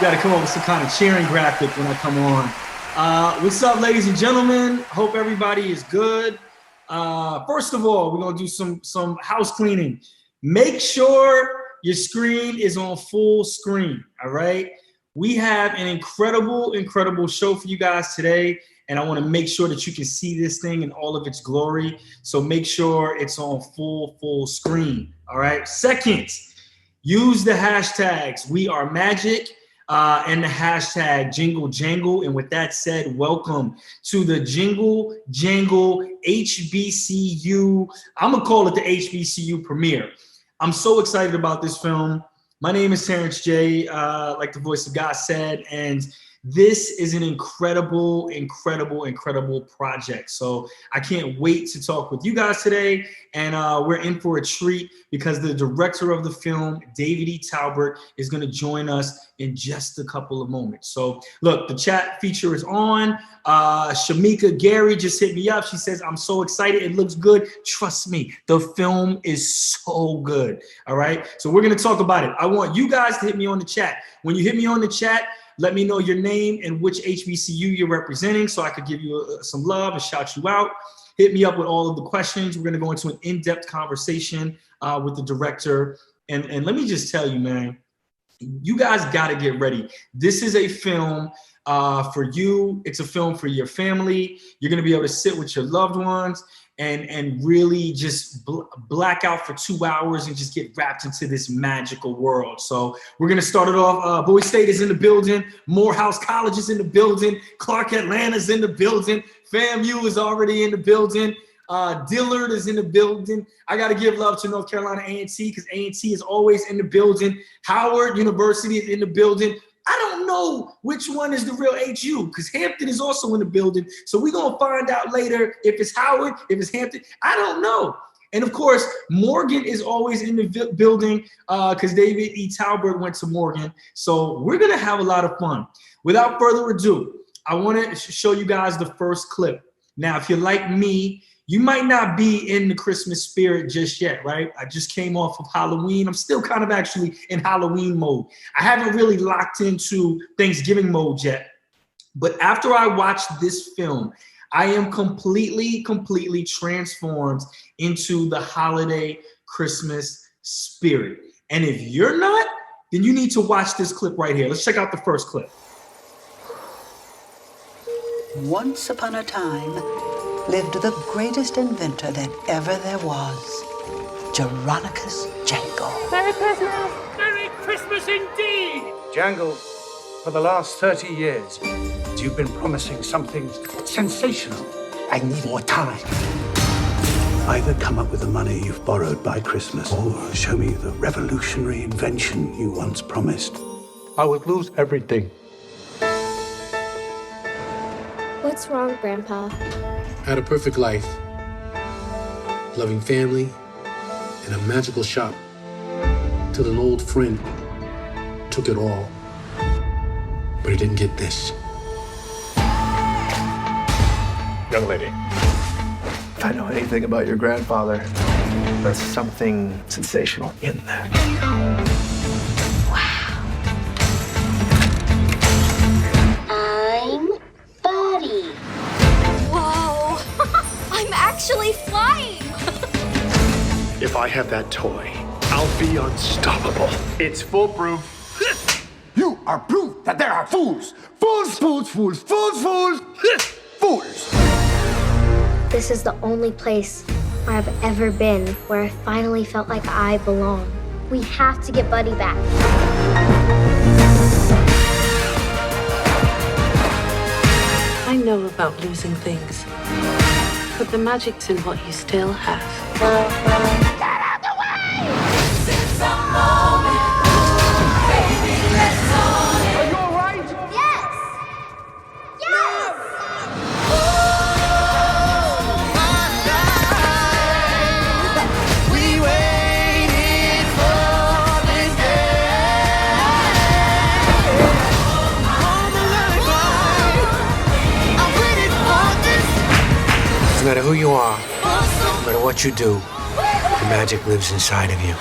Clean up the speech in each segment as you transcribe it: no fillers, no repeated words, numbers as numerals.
got to come up with some kind of cheering graphic when I come on. What's up, ladies and gentlemen? Hope everybody is good. First of all, we're going to do some house cleaning. Make sure your screen is on full screen, all right? We have an incredible show for you guys today, and I want to make sure that you can see this thing in all of its glory. So make sure it's on full screen, all right? Second, use the hashtags We Are Magic and the hashtag Jingle Jangle. And with that said, welcome to the Jingle Jangle HBCU. I'm going to call it the HBCU premiere. I'm so excited about this film. My name is Terrence J, like the voice of God said, and this is an incredible project. So I can't wait to talk with you guys today. And we're in for a treat because the director of the film, David E. Talbert, is going to join us in just a couple of moments. So look, the chat feature is on. Shamika Gary just hit me up. She says, I'm so excited. It looks good. Trust me, the film is so good. All right. So we're going to talk about it. I want you guys to hit me on the chat. When you hit me on the chat, let me know your name and which HBCU you're representing so I could give you some love and shout you out. Hit me up with all of the questions. We're going to go into an in-depth conversation with the director. And let me just tell you, man, you guys got to get ready. This is a film for you. It's a film for your family. You're going to be able to sit with your loved ones and really just black out for 2 hours and just get wrapped into this magical world. So we're going to start it off. Bowie State is in the building. Morehouse College is in the building. Clark Atlanta's in the building. FAMU is already in the building. Dillard is in the building. I got to give love to North Carolina A&T because A&T is always in the building. Howard University is in the building. I don't know which one is the real HU because Hampton is also in the building. So we're going to find out later if it's Howard, if it's Hampton. I don't know. And of course, Morgan is always in the building because David E. Talbert went to Morgan. So we're going to have a lot of fun. Without further ado, I want to show you guys the first clip. Now, if you're like me, you might not be in the Christmas spirit just yet, right? I just came off of Halloween. I'm still kind of actually in Halloween mode. I haven't really locked into Thanksgiving mode yet. But after I watched this film, I am completely transformed into the holiday Christmas spirit. And if you're not, then you need to watch this clip right here. Let's check out the first clip. Once upon a time, lived the greatest inventor that ever there was, Jeronicus Jangle. Merry Christmas! Merry Christmas indeed! Jangle, for the last 30 years, you've been promising something sensational. I need more time. Either come up with the money you've borrowed by Christmas, or show me the revolutionary invention you once promised. I would lose everything. What's wrong, Grandpa? Had a perfect life, loving family, and a magical shop, till an old friend took it all, but he didn't get this. Young lady, if I know anything about your grandfather, there's something sensational in there. I'm Buddy. Whoa! I'm actually flying! If I have that toy, I'll be unstoppable. It's foolproof. You are proof that there are fools! Fools! Fools! This is the only place where I've ever been where I finally felt like I belong. We have to get Buddy back. I know about losing things, but the magic's in what you still have. Get out the way! It's a moment. Baby, let's on it. Are you all right? Yes! Yes! We waited for this No matter who you are, no matter what you do, the magic lives inside of you.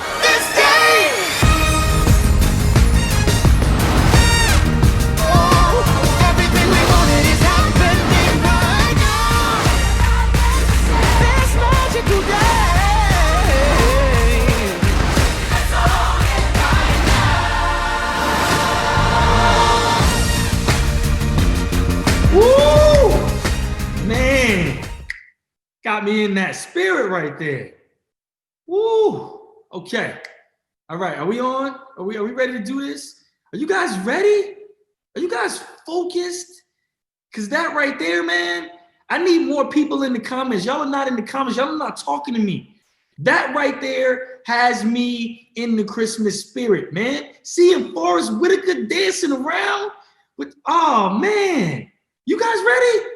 got me in that spirit right there. Woo. Okay. All right. Are we on? Are we ready to do this? Are you guys ready? Are you guys focused? Because that right there, man, I need more people in the comments. Y'all are not in the comments. Y'all are not talking to me. That right there has me in the Christmas spirit, man. Seeing Forrest Whitaker dancing around with, oh man. You guys ready?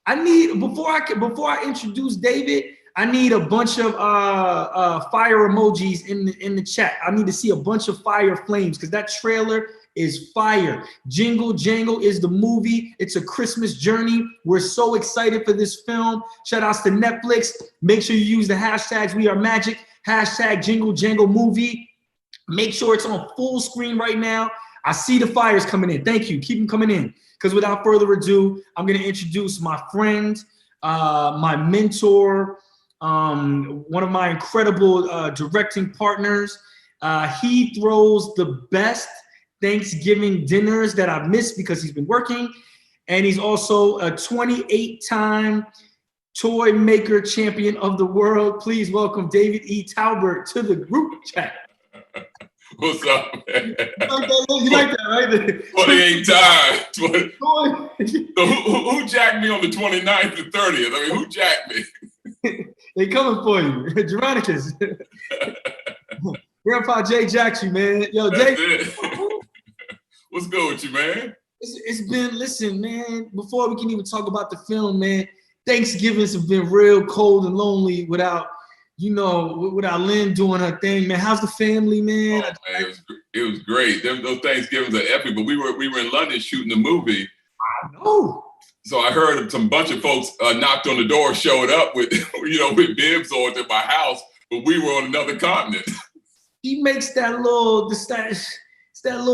I need, before I introduce David, I need a bunch of fire emojis in the chat. I need to see a bunch of fire flames because that trailer is fire. Jingle Jangle is the movie. It's a Christmas journey. We're so excited for this film. Shout outs to Netflix. Make sure you use the hashtags We Are Magic, hashtag Jingle Jangle movie. Make sure it's on full screen right now. I see the fires coming in. Thank you. Keep them coming in. Because without further ado, I'm going to introduce my friend, my mentor, one of my incredible directing partners. He throws the best Thanksgiving dinners that I've missed because he's been working. And he's also a 28-time toy maker champion of the world. Please welcome David E. Talbert to the group chat. What's up, man? You like that, right? 28 times. So who jacked me on the 29th and 30th? I mean, who jacked me? They coming for you. Geronicus. Grandpa Jay jacked you, man. Yo, That's Jay. it. What's good with you, man? It's been, listen, man, before we can even talk about the film, man, Thanksgivings have been real cold and lonely without Lynn doing her thing, man. How's the family, man? Oh, man, it was great. Those Thanksgivings are epic, but we were in London shooting the movie. I know. So I heard some bunch of folks knocked on the door, showed up with, with bibs on at my house, but we were on another continent. He makes that little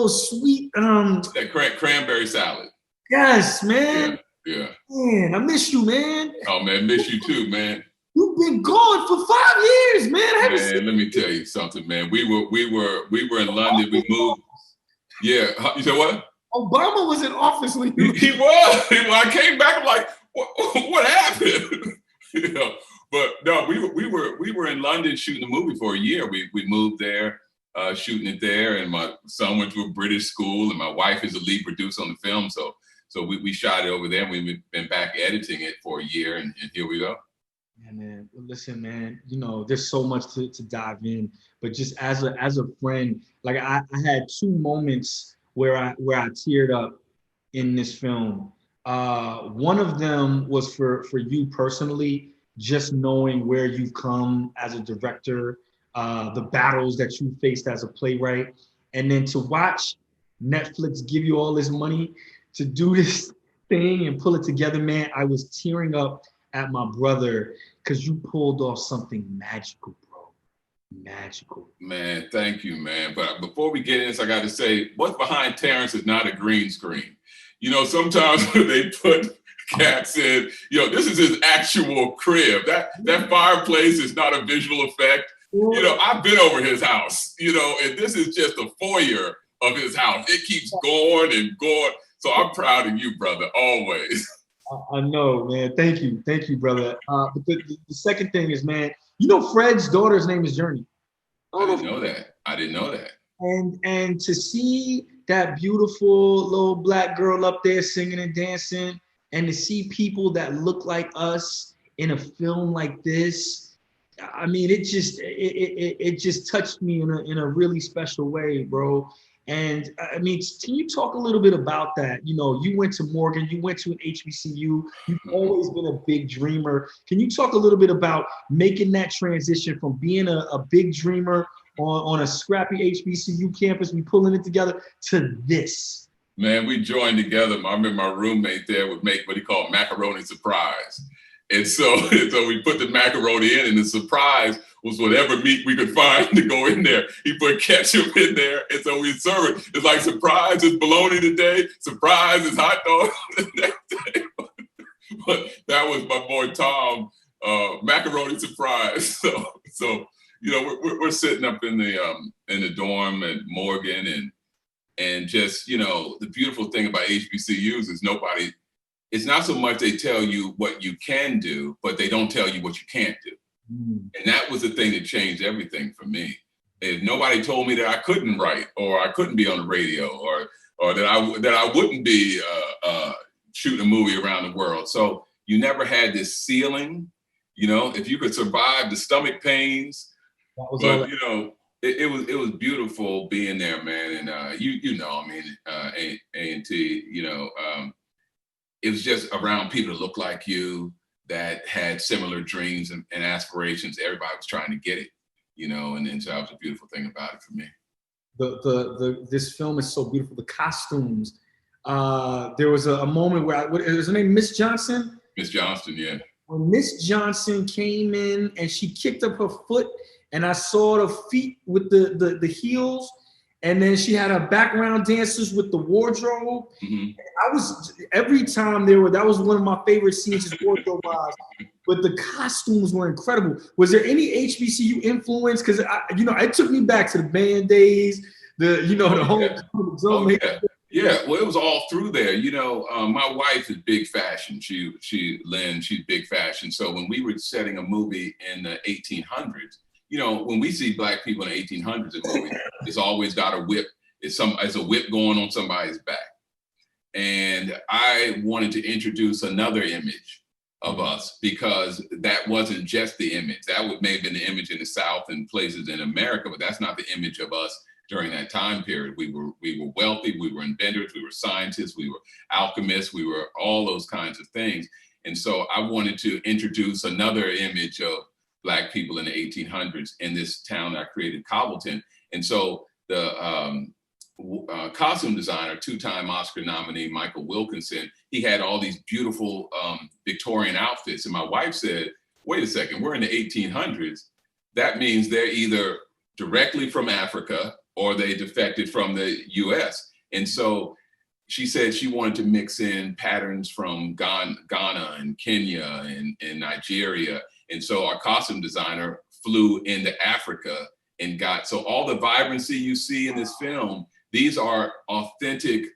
sweet that cranberry salad. Yes, man. Yeah. Man, I miss you, man. Oh man, miss you too, man. You've been gone for 5 years, man. Man, let me tell you something, man. We were in London. We moved. Yeah, you said what? Obama was in office when you. He was. I came back. I'm like, what happened? But no, we were in London shooting the movie for a year. We moved there, shooting it there, and my son went to a British school, and my wife is a lead producer on the film. So we shot it over there, and we've been back editing it for a year, and here we go. Yeah, man. Listen, man. There's so much to dive in, but just as a friend, like I had two moments where I teared up in this film. One of them was for you personally, just knowing where you've come as a director, the battles that you faced as a playwright, and then to watch Netflix give you all this money to do this thing and pull it together, man. I was tearing up at my brother because you pulled off something magical, bro. Magical. Man, thank you, man. But before we get in this, I got to say, what's behind Terrence is not a green screen. Sometimes when they put cats in, this is his actual crib. That fireplace is not a visual effect. I've been over his house, and this is just a foyer of his house. It keeps going and going. So I'm proud of you, brother, always. I know, man. Thank you, brother. But the second thing is, man, Fred's daughter's name is Journey. I didn't know that. And to see that beautiful little black girl up there singing and dancing, and to see people that look like us in a film like this, I mean, it just touched me in a really special way, bro. And I mean, can you talk a little bit about that? You went to Morgan, you went to an HBCU, you've always been a big dreamer. Can you talk a little bit about making that transition from being a big dreamer on a scrappy HBCU campus, we pulling it together, to this? Man, we joined together. I remember my roommate there would make what he called macaroni surprise. And so we put the macaroni in, and the surprise was whatever meat we could find to go in there. He put ketchup in there, and so we serve it. It's like, surprise is bologna today, surprise is hot dog the next day. But that was my boy Tom, macaroni surprise. So we're sitting up in the dorm at Morgan, and just the beautiful thing about HBCUs is it's not so much they tell you what you can do, but they don't tell you what you can't do. And that was the thing that changed everything for me. If nobody told me that I couldn't write, or I couldn't be on the radio, or that I wouldn't be shooting a movie around the world. So you never had this ceiling, you know, if you could survive the stomach pains, but you know, it was beautiful being there, man. And you know, I mean, A&T, you know, it was just around people that looked like you, that had similar dreams and aspirations. Everybody was trying to get it, you know, and so that was a beautiful thing about it for me. This film is so beautiful. The costumes. There was a moment where what is her name? Miss Johnson? Miss Johnston, yeah. When Miss Johnson came in and she kicked up her foot, and I saw the feet with the heels, and then she had her background dancers with the wardrobe. I was, every time that was one of my favorite scenes, is wardrobe wise. But the costumes were incredible. Was there any HBCU influence? Because you know, it took me back to the band days, the whole Yeah, well, it was all through there. You know, my wife is big fashion. Lynn, she's big fashion. So when we were setting a movie in the 1800s, you know, when we see Black people in the 1800s in movies, it's always got a whip. It's a whip going on somebody's back. And I wanted to introduce another image of us, because that wasn't just the image. That may have been the image in the South and places in America, but that's not the image of us during that time period. We were wealthy, we were inventors, we were scientists, we were alchemists, we were all those kinds of things. And so I wanted to introduce another image of Black people in the 1800s in this town I created, Cobbleton. And so the costume designer, two-time Oscar nominee Michael Wilkinson, he had all these beautiful Victorian outfits. And my wife said, wait a second, we're in the 1800s. That means they're either directly from Africa or they defected from the US. And so she said she wanted to mix in patterns from Ghana and Kenya and Nigeria. And so our costume designer flew into Africa and so all the vibrancy you see in this film, these are authentic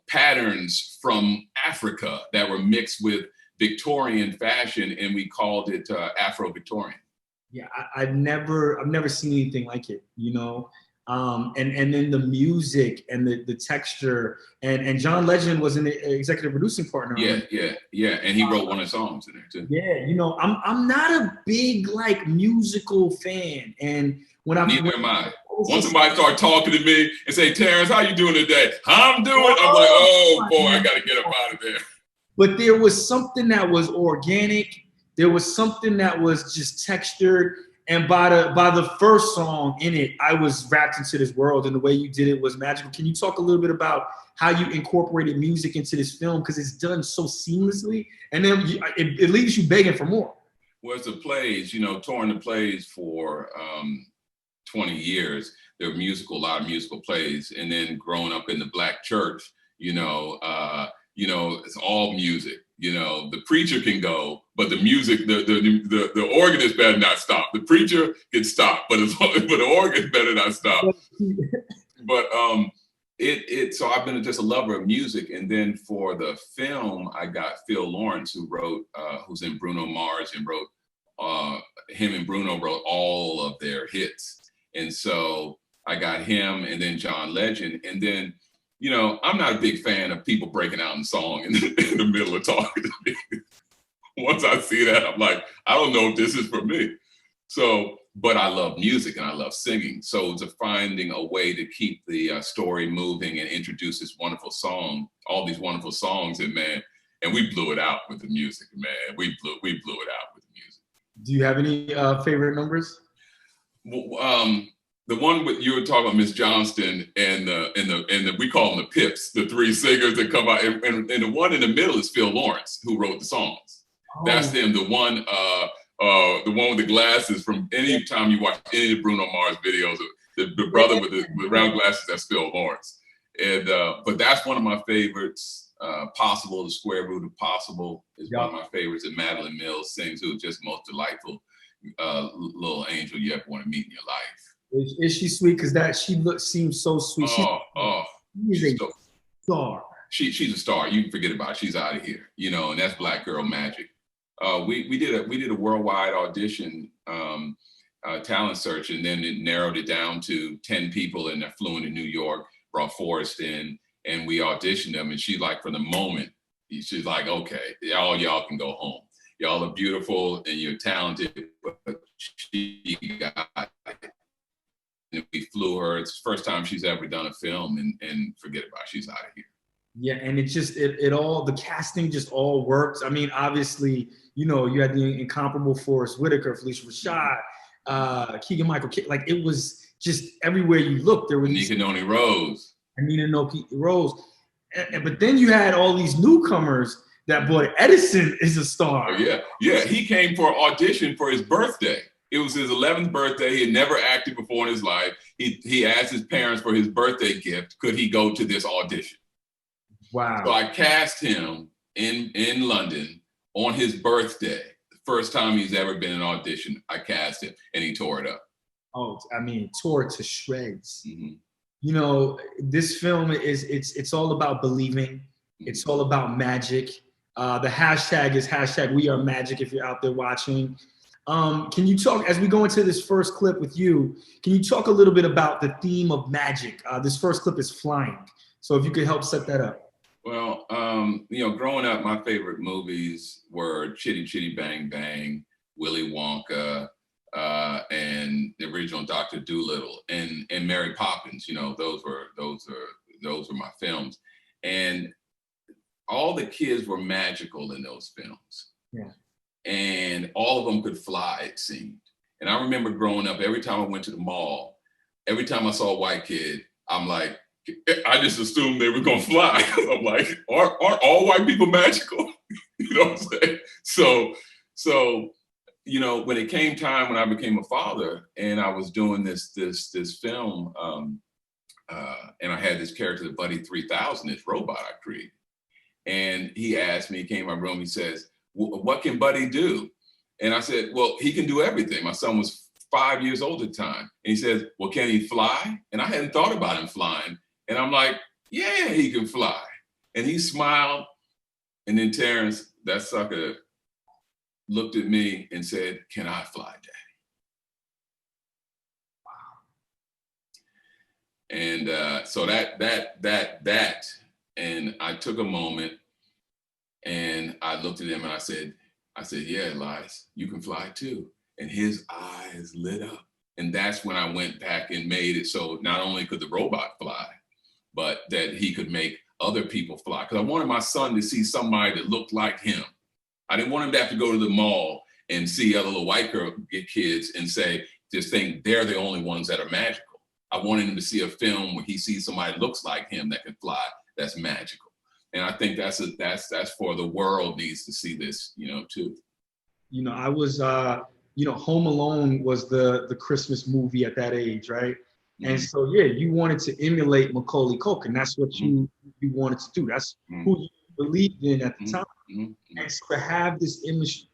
patterns from Africa that were mixed with Victorian fashion, and we called it Afro-Victorian. Yeah, I've never seen anything like it, you know. And then the music and the texture, and John Legend was an executive producing partner. Yeah, and he wrote one of the songs in there too. Yeah, you know, I'm not a big like musical fan, and neither am I. Once somebody start talking to me and say, Terrence, how you doing today? I'm like, oh boy, I gotta get up out of there. But there was something that was organic. There was something that was just textured. And by the first song in it, I was wrapped into this world, and the way you did it was magical. Can you talk a little bit about how you incorporated music into this film? Because it's done so seamlessly, and then it leaves you begging for more. Well, it's the plays, you know, touring the plays for 20 years. There were a lot of musical plays, and then growing up in the Black church, you know, it's all music. You know, the preacher can go, but the music, the organist better not stop. The preacher can stop, but the organ better not stop. But so I've been just a lover of music, and then for the film, I got Phil Lawrence, who's in Bruno Mars, and wrote him and Bruno wrote all of their hits, and so I got him, and then John Legend, and then. You know, I'm not a big fan of people breaking out in song in the middle of talking to me. Once I see that, I'm like, I don't know if this is for me. So, but I love music and I love singing. So to finding a way to keep the story moving and introduce this wonderful song, all these wonderful songs, and man, and we blew it out with the music, man. We blew it out with the music. Do you have any favorite numbers? The one you were talking about, Miss Johnston, and we call them the Pips, the three singers that come out, and the one in the middle is Phil Lawrence, who wrote the songs. Oh. That's them. The one with the glasses. From any time you watch any of the Bruno Mars videos, the brother with the round glasses, that's Phil Lawrence. And but that's one of my favorites. Possible, the square root of possible is one of my favorites. And Madeline Mills sings, who's just most delightful little angel you ever want to meet in your life. Is she sweet? Because she seems so sweet. She's a star. she's a star. You can forget about it. She's out of here, you know, and that's Black girl magic. We did a worldwide audition, talent search, and then it narrowed it down to 10 people, and I flew into New York, brought Forrest in, and we auditioned them. And she, like, from the moment, she's like, okay, all y'all can go home. Y'all are beautiful and you're talented, but she got it. And we flew her. It's the first time she's ever done a film, and forget about it. She's out of here. Yeah, and it just, it all, the casting just all works. I mean, obviously, you know, you had the incomparable Forrest Whitaker, Felicia Rashad, Keegan-Michael Key. Like, it was just everywhere you looked. There was Anika Noni Rose. But then you had all these newcomers. That boy Edison is a star. Oh, yeah. He came for an audition for his birthday. It was his 11th birthday. He had never acted before in his life. He asked his parents for his birthday gift. Could he go to this audition? Wow. So I cast him in London on his birthday. The first time he's ever been in an audition, I cast him, and he tore it up. Oh, I mean, tore it to shreds. Mm-hmm. You know, this film it's all about believing. Mm-hmm. It's all about magic. The hashtag is #WeAreMagic if you're out there watching. Can you talk, as we go into this first clip with you, can you talk a little bit about the theme of magic? This first clip is flying. So if you could help set that up. Well, you know, growing up, my favorite movies were Chitty Chitty Bang Bang, Willy Wonka, and the original Dr. Dolittle, and Mary Poppins. You know, those were my films, and all the kids were magical in those films. Yeah. And all of them could fly, it seemed. And I remember growing up, every time I went to the mall, every time I saw a white kid, I'm like, I just assumed they were gonna fly. I'm like, aren't all white people magical? You know what I'm saying? So, you know, when it came time when I became a father and I was doing this film, and I had this character, the Buddy 3000, this robot I created. And he asked me, he came in my room, he says, what can Buddy do? And I said, well, he can do everything. My son was 5 years old at the time. And he says, well, can he fly? And I hadn't thought about him flying. And I'm like, yeah, he can fly. And he smiled. And then Terrence, that sucker, looked at me and said, can I fly, Daddy? Wow. And so that, and I took a moment and I looked at him and I said, yeah, Elias, you can fly too. And his eyes lit up. And that's when I went back and made it so not only could the robot fly, but that he could make other people fly. Because I wanted my son to see somebody that looked like him. I didn't want him to have to go to the mall and see other little white kids and just think they're the only ones that are magical. I wanted him to see a film where he sees somebody that looks like him that can fly, that's magical. And I think that's for the world needs to see this, you know, too. You know, I was, Home Alone was the Christmas movie at that age, right? Mm-hmm. And so, yeah, you wanted to emulate Macaulay Culkin. That's what you wanted to do. That's who you believed in at the time. Mm-hmm. And so to have this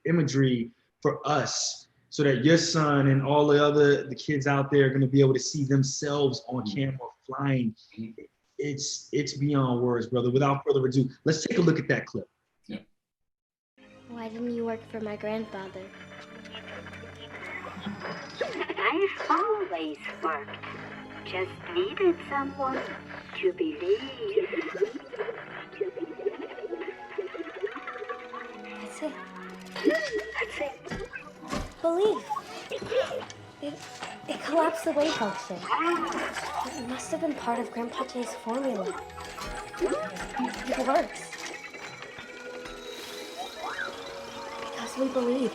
imagery for us so that your son and all the kids out there are going to be able to see themselves on camera flying, it's beyond words, brother. Without further ado, let's take a look at that clip. Yeah. Why didn't you work for my grandfather? I've always worked. Just needed someone to believe. That's it. That's it. Believe. It collapsed the wave function. It must have been part of Grandpa J's formula. It works. Because we believe.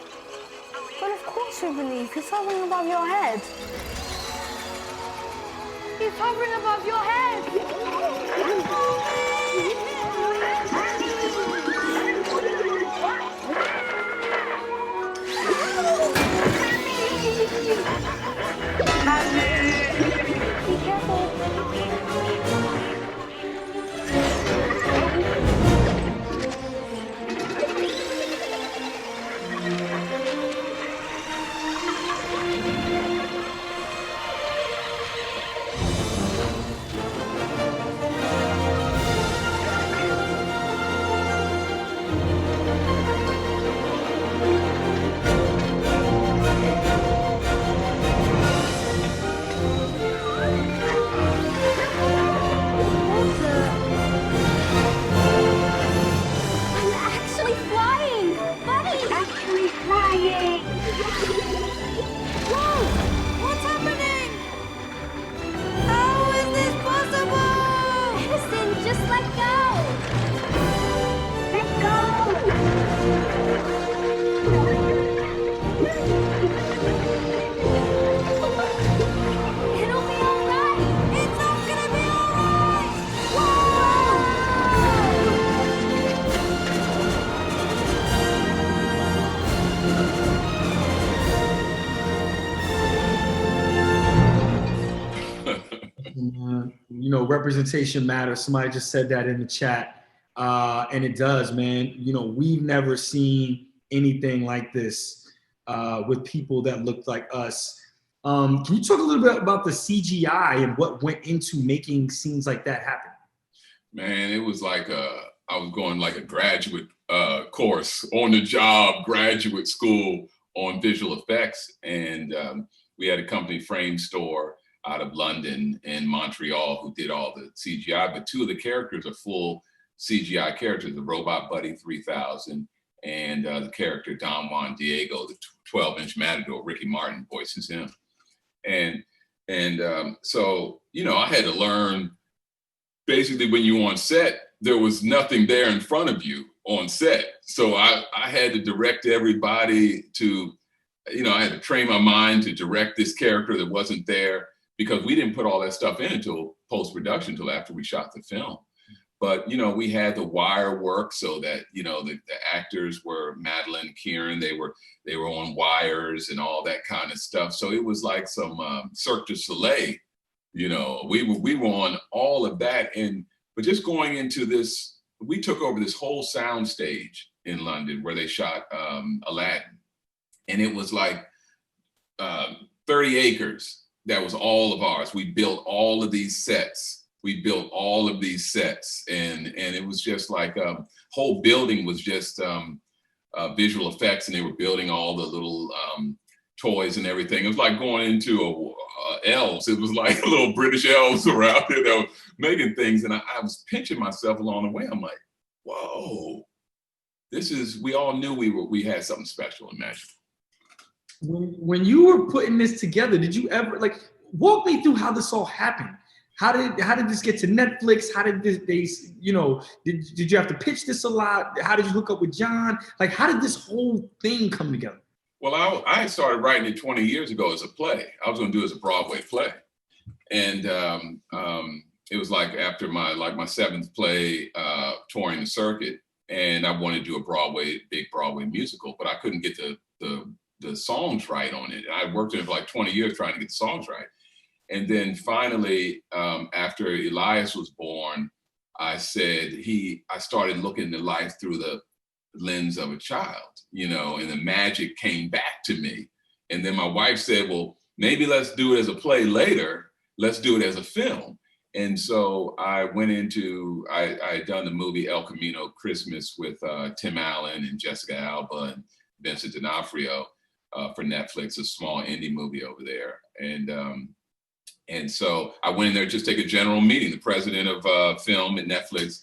But of course we believe. He's hovering above your head. He's hovering above your head. Be careful. you know, representation matters. Somebody just said that in the chat. And it does, man. You know, we've never seen anything like this with people that look like us. Can you talk a little bit about the CGI and what went into making scenes like that happen? Man, it was like I was going like a graduate course, on the job graduate school on visual effects. And we had a company, Frame Store, out of London and Montreal, who did all the CGI. But two of the characters are full CGI characters, the Robot Buddy 3000 and the character Don Juan Diego, the 12-inch Matador. Ricky Martin voices him. And so, you know, I had to learn, basically when you're on set, there was nothing there in front of you on set. So I had to direct everybody to, you know, I had to train my mind to direct this character that wasn't there, because we didn't put all that stuff in until post-production, until after we shot the film. But, you know, we had the wire work so that, you know, the actors were Madeline, Kieran, they were on wires and all that kind of stuff. So it was like some Cirque du Soleil, you know, we were on all of that. But just going into this, we took over this whole sound stage in London where they shot Aladdin. And it was like 30 acres. That was all of ours. We built all of these sets. And it was just like whole building was just visual effects, and they were building all the little toys and everything. It was like going into elves. It was like little British elves around there that were making things. And I was pinching myself along the way. I'm like, whoa, we all knew we had something special and magical. When you were putting this together, did you ever, like, walk me through how this all happened? How did this get to Netflix? How did this, you know, did you have to pitch this a lot? How did you hook up with John? Like, how did this whole thing come together? Well, I started writing it 20 years ago as a play. I was going to do it as a Broadway play. And it was like after my seventh play, touring the circuit, and I wanted to do a big Broadway musical, but I couldn't get the songs right on it. I worked on it for like 20 years trying to get the songs right. And then finally, after Elias was born, I started looking at life through the lens of a child, you know, and the magic came back to me. And then my wife said, well, maybe let's do it as a play later. Let's do it as a film. And so I went into, I had done the movie El Camino Christmas with Tim Allen and Jessica Alba and Vincent D'Onofrio for Netflix, a small indie movie over there. And so I went in there to just take a general meeting. The president of film at Netflix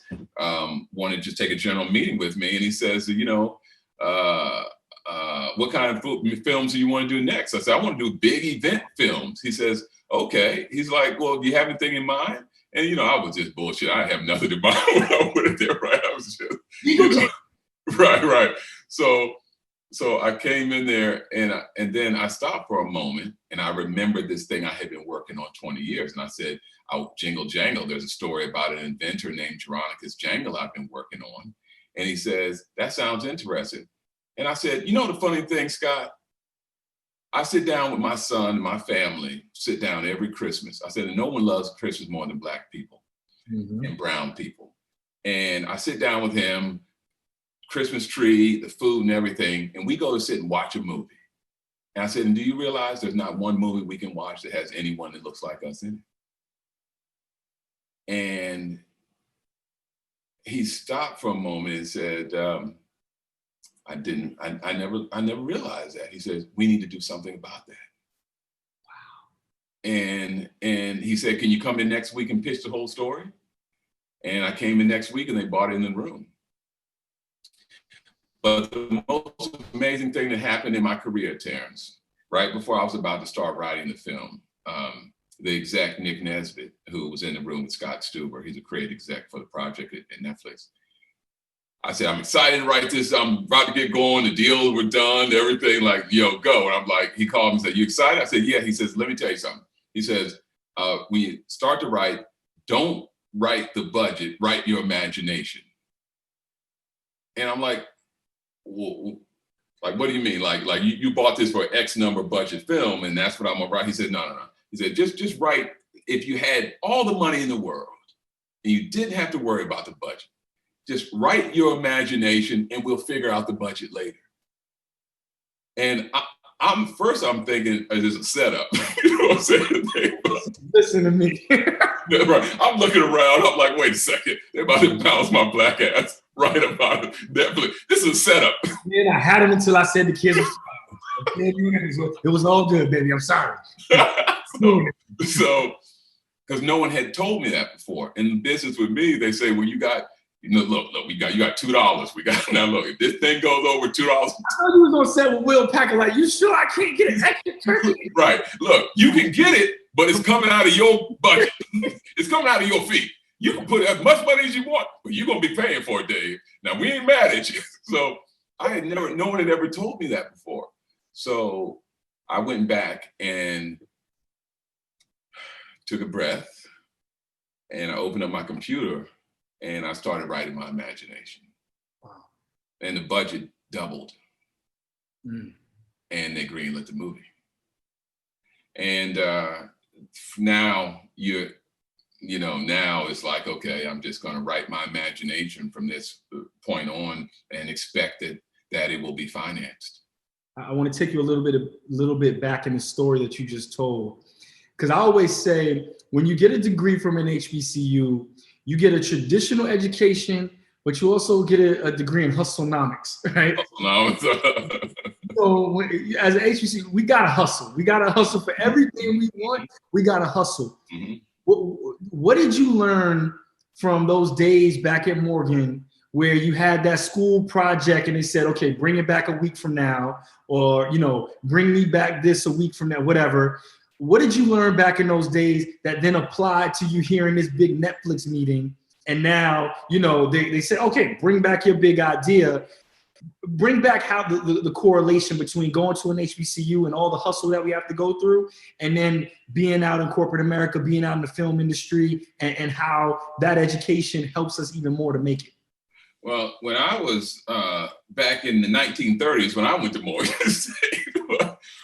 wanted to just take a general meeting with me. And he says, you know, what kind of films do you want to do next? I said, I want to do big event films. He says, okay. He's like, well, do you have anything in mind? And, you know, I was just bullshit. I have nothing in mind when I put it there, right? I was just, you know, right. So I came in there and then I stopped for a moment and I remembered this thing I had been working on 20 years. And I said, Jingle Jangle, there's a story about an inventor named Geronicus Jangle I've been working on. And he says, that sounds interesting. And I said, you know the funny thing, Scott? I sit down with my son, my family, sit down every Christmas. I said, and no one loves Christmas more than Black people and brown people. And I sit down with him, Christmas tree, the food and everything, and we go to sit and watch a movie. And I said, and do you realize there's not one movie we can watch that has anyone that looks like us in it? And he stopped for a moment and said, I never realized that. He says, we need to do something about that. Wow. And he said, can you come in next week and pitch the whole story? And I came in next week and they bought it in the room. But the most amazing thing that happened in my career, Terrence, right before I was about to start writing the film, the exec, Nick Nesbitt, who was in the room with Scott Stuber, he's a creative exec for the project at Netflix. I said, I'm excited to write this. I'm about to get going. The deals were done, everything, like, yo, go. And I'm like, he called me and said, you excited? I said, yeah. He says, let me tell you something. He says, when you start to write, don't write the budget, write your imagination. And I'm like, well, like, what do you mean? Like you bought this for X number budget film and that's what I'm gonna write? He said, no. He said, just write if you had all the money in the world and you didn't have to worry about the budget, just write your imagination and we'll figure out the budget later. And I'm thinking it's a setup. You know what I'm saying? Listen to me. Right. I'm looking around. I'm like, wait a second. They're about to bounce my black ass right about it. Definitely. This is a setup. Man, I had him until I said the kids were it was all good, baby. I'm sorry. So, because no one had told me that before. In the business with me, they say, well, you got, look, you got $2. We got, now look, if this thing goes over $2. I thought you was on set with Will Packer, like, you sure I can't get an extra turkey? Right. Look, you can get it, but it's coming out of your budget. It's coming out of your feet. You can put as much money as you want, but you're going to be paying for it, Dave. Now, we ain't mad at you. So no one had ever told me that before. So I went back and took a breath and I opened up my computer and I started writing my imagination. Wow. And the budget doubled. And they greenlit the movie. And now now it's like, okay, I'm just going to write my imagination from this point on and expect that it will be financed. I want to take you a little bit back in the story that you just told. Because I always say, when you get a degree from an HBCU, you get a traditional education, but you also get a degree in hustlenomics, right? Hustlenomics. So as an HBCU, we got to hustle. We got to hustle for everything we want. We got to hustle. Mm-hmm. What did you learn from those days back at Morgan where you had that school project and they said, okay, bring it back a week from now, or, bring me back this a week from now, whatever. What did you learn back in those days that then applied to you here in this big Netflix meeting? And now, they said, okay, bring back your big idea. Bring back how the correlation between going to an HBCU and all the hustle that we have to go through, and then being out in corporate America, being out in the film industry, and how that education helps us even more to make it. Well, when I was back in the 1930s, when I went to Morgan State,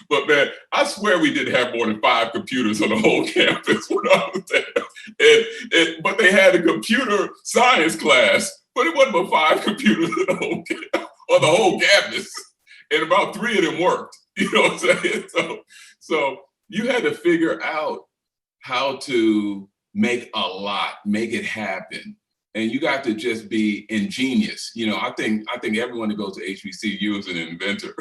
but man, I swear we didn't have more than 5 computers on the whole campus when I was there. But they had a computer science class, but it wasn't but 5 computers on the whole campus, or the whole campus, and about 3 of them worked. You know what I'm saying? So you had to figure out how to make it happen. And you got to just be ingenious. I think everyone that goes to HBCU is an inventor,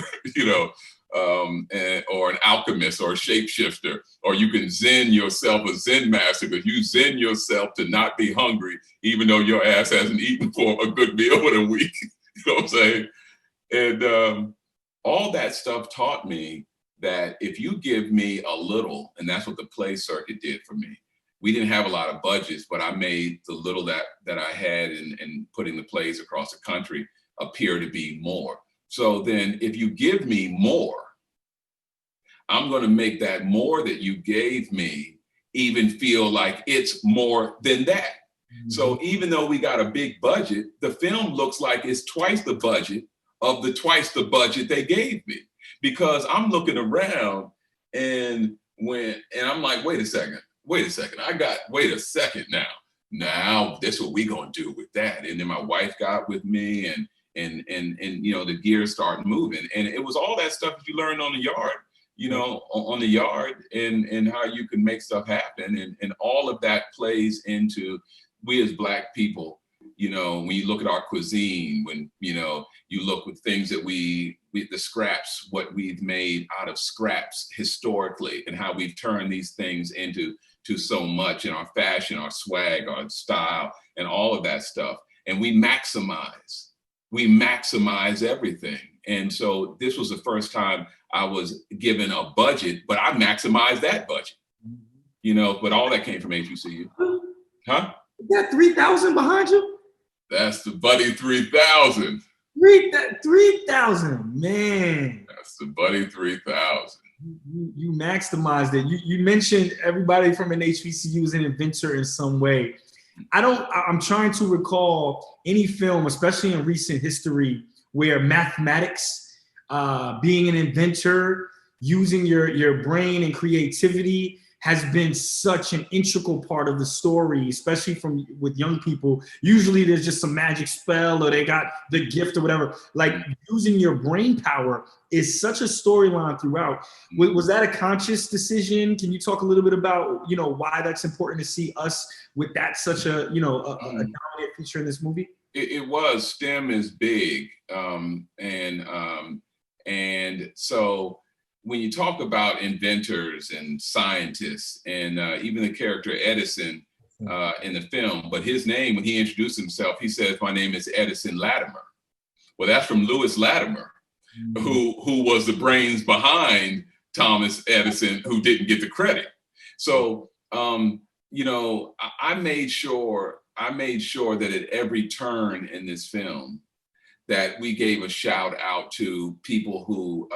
or an alchemist or a shapeshifter, or you can zen yourself a zen master, because you zen yourself to not be hungry, even though your ass hasn't eaten for a good meal in a week. You know what I'm saying? And all that stuff taught me that if you give me a little, and that's what the play circuit did for me. We didn't have a lot of budgets, but I made the little that I had in putting the plays across the country appear to be more. So then if you give me more, I'm going to make that more that you gave me even feel like it's more than that. Mm-hmm. So even though we got a big budget, the film looks like it's twice the budget of the twice the budget they gave me, because I'm looking around and I'm like, wait a second, wait a second now this is what we gonna do with that. And then my wife got with me and the gears started moving. And it was all that stuff that you learned on the yard, on the yard, and how you can make stuff happen. And all of that plays into, we as Black people, when you look at our cuisine, when, you look at things that the scraps, what we've made out of scraps historically, and how we've turned these things into so much in our fashion, our swag, our style, and all of that stuff. And we maximize everything. And so this was the first time I was given a budget, but I maximized that budget, but all that came from HBCU. Huh? Is that 3,000 behind you? That's the Buddy 3000. 3,000, man. That's the Buddy 3000. You maximized it. You mentioned everybody from an HBCU is an inventor in some way. I'm trying to recall any film, especially in recent history, where mathematics, being an inventor, using your brain and creativity has been such an integral part of the story, especially with young people. Usually there's just some magic spell or they got the gift or whatever. Like using your brain power is such a storyline throughout. Was that a conscious decision? Can you talk a little bit about, why that's important to see us with that such a, a dominant feature in this movie? It was. STEM is big. And so when you talk about inventors and scientists and even the character Edison in the film, but his name, when he introduced himself, he says, "My name is Edison Latimer." Well, that's from Lewis Latimer, who was the brains behind Thomas Edison, who didn't get the credit. So, I made sure that at every turn in this film, that we gave a shout out to people who,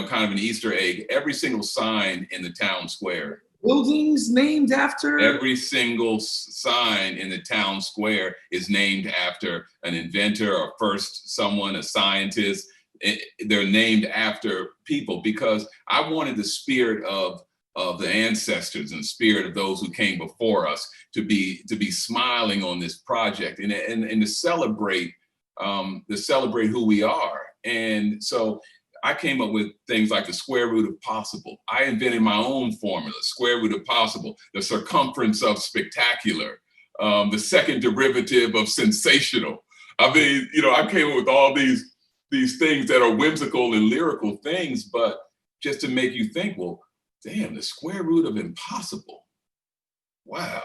kind of an Easter egg. Every single sign in the town square. Buildings named after? Every single sign in the town square is named after an inventor or a scientist. They're named after people because I wanted the spirit of the ancestors and the spirit of those who came before us to be smiling on this project and to celebrate who we are. And so I came up with things like the square root of possible. I invented my own formula, square root of possible, the circumference of spectacular, the second derivative of sensational. I mean, I came up with all these things that are whimsical and lyrical things, but just to make you think, well, damn, the square root of impossible. Wow.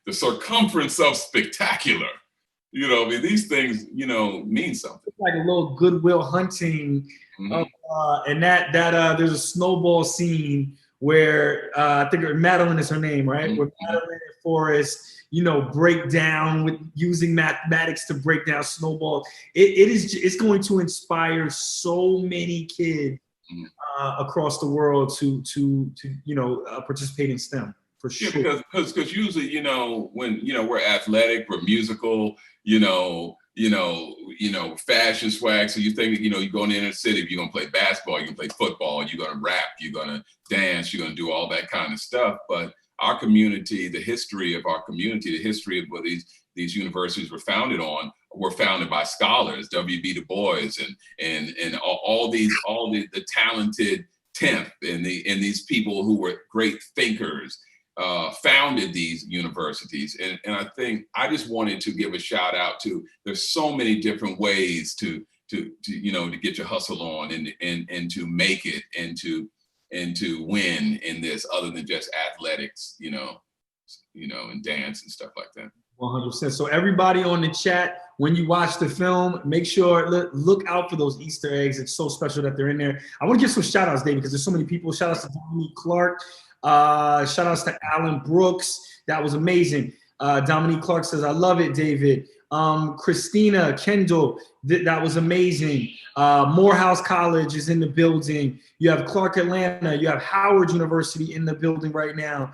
The circumference of spectacular. These things, mean something. It's like a little Goodwill Hunting. And that there's a snowball scene where I think Madeline is her name, right? Where Madeline and Forrest, break down with using mathematics to break down snowballs. It's going to inspire so many kids across the world to participate in STEM. For sure. Yeah, because usually, when we're athletic, we're musical, fashion swag. So you think, you go in the inner city, you're gonna play basketball, you're gonna play football, you're gonna rap, you're gonna dance, you're gonna do all that kind of stuff. But our community, the history of our community, the history of what these universities were founded by scholars, W.B. Du Bois and all the talented 10th and these people who were great thinkers. Founded these universities. And I think I just wanted to give a shout out to, there's so many different ways to get your hustle on and to make it and to win in this other than just athletics, and dance and stuff like that. 100%. So everybody on the chat, when you watch the film, make sure, look out for those Easter eggs. It's so special that they're in there. I want to give some shout outs, David, because there's so many people. Shout outs to Dominique Clark. Shout outs to Alan Brooks. That was amazing. Dominique Clark says, "I love it, David." Christina Kendall, that was amazing. Morehouse College is in the building. You have Clark Atlanta. You have Howard University in the building right now.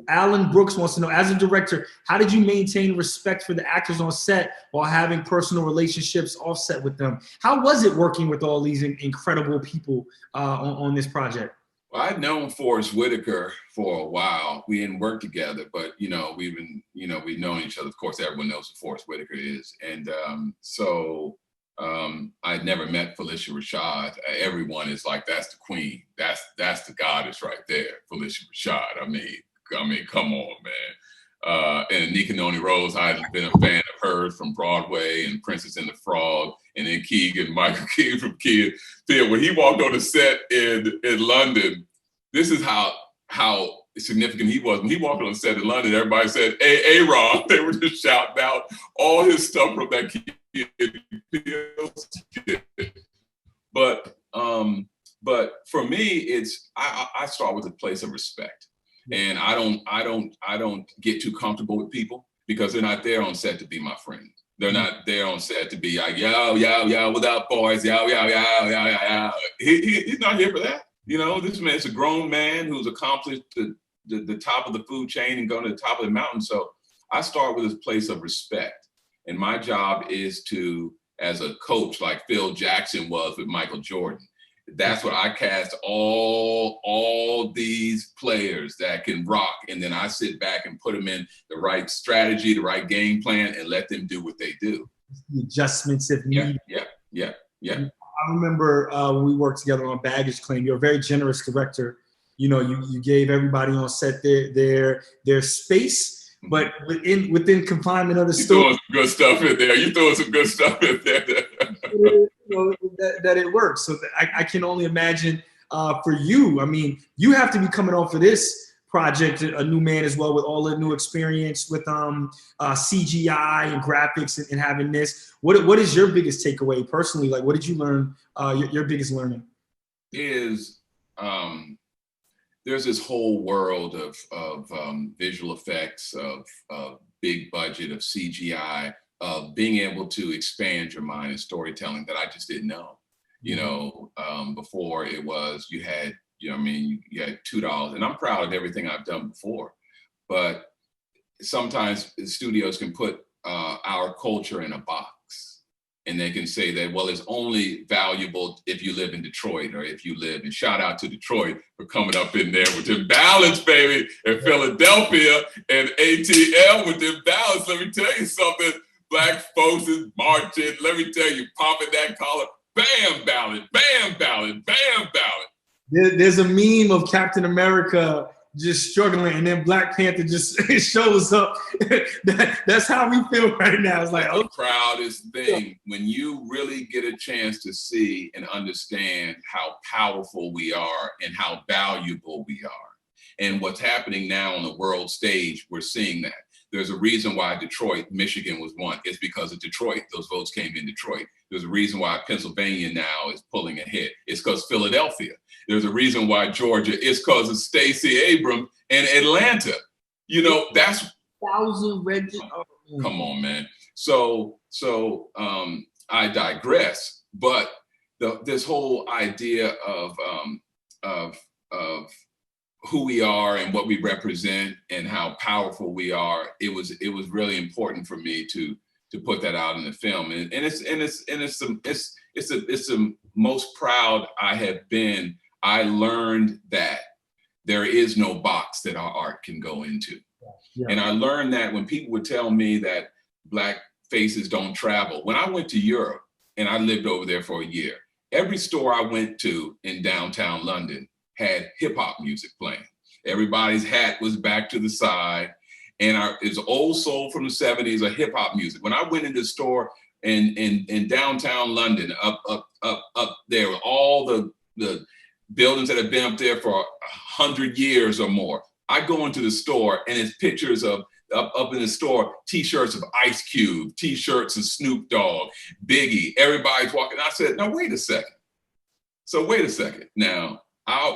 Alan Brooks wants to know, as a director, how did you maintain respect for the actors on set while having personal relationships offset with them? How was it working with all these incredible people on this project? Well, I'd known Forrest Whitaker for a while. We didn't work together, but we've known each other. Of course, everyone knows who Forrest Whitaker is, and I'd never met Phylicia Rashad. Everyone is like, that's the queen, that's the goddess right there, Phylicia Rashad. I mean, come on, man. And Nika Noni Rose, I'd been a fan of hers from Broadway and Princess and the Frog, and then Michael Keegan from Kid Theater. When he walked on the set in London, this is how significant he was. When he walked on the set in London, everybody said, "Hey, A-Ron." They were just shouting out all his stuff from that Kid But for me, it's I start with a place of respect. And I don't get too comfortable with people because they're not there on set to be my friend. They're not there on set to be like, yo, what up, boys? Yo. He's not here for that. This man's a grown man who's accomplished the top of the food chain and going to the top of the mountain. So I start with a place of respect. And my job is to, as a coach, like Phil Jackson was with Michael Jordan, That's what I cast all these players that can rock. And then I sit back and put them in the right strategy, the right game plan, and let them do what they do. The adjustments if needed. Yeah. I remember we worked together on Baggage Claim. You're a very generous director. You know, you gave everybody on set their space, but within confinement of the story. You throwing some good stuff in there. You throwing some good stuff in there. that it works. So I can only imagine for you. I mean, you have to be coming off of this project, a new man as well, with all the new experience with CGI and graphics and having this. What is your biggest takeaway personally? Like, what did you learn? Your biggest learning is there's this whole world of visual effects, of big budget, of CGI, of being able to expand your mind in storytelling that I just didn't know. You know, before it was you had $2, and I'm proud of everything I've done before, but sometimes studios can put our culture in a box, and they can say that, well, it's only valuable if you live in Detroit, or if you live, and shout out to Detroit for coming up in there with them balance, baby, and Philadelphia and ATL with them balance. Let me tell you something, Black folks is marching. Let me tell you, popping that collar, bam, ballad, bam, ballad, bam, ballad. There's a meme of Captain America just struggling, and then Black Panther just shows up. That's how we feel right now. It's like, the proudest thing when you really get a chance to see and understand how powerful we are and how valuable we are. And what's happening now on the world stage, we're seeing that. There's a reason why Detroit, Michigan was won. It's because of Detroit. Those votes came in Detroit. There's a reason why Pennsylvania now is pulling ahead. It's because Philadelphia. There's a reason why Georgia is because of Stacey Abrams and Atlanta. You know, that's 1,000 red. Come on, man. So I digress. But this whole idea of who we are and what we represent and how powerful we are, it was really important for me to put that out in the film. And it's the most proud I have been. I learned that there is no box that our art can go into. Yeah. And I learned that when people would tell me that Black faces don't travel. When I went to Europe and I lived over there for a year, every store I went to in downtown London had hip hop music playing. Everybody's hat was back to the side, and it's old soul from the 70s of hip hop music. When I went into the store in downtown London, up there, with all the buildings that have been up there for 100 years or more, I go into the store and it's pictures of up in the store, T-shirts of Ice Cube, T-shirts of Snoop Dogg, Biggie. Everybody's walking. I said, no, wait a second. So wait a second. Now,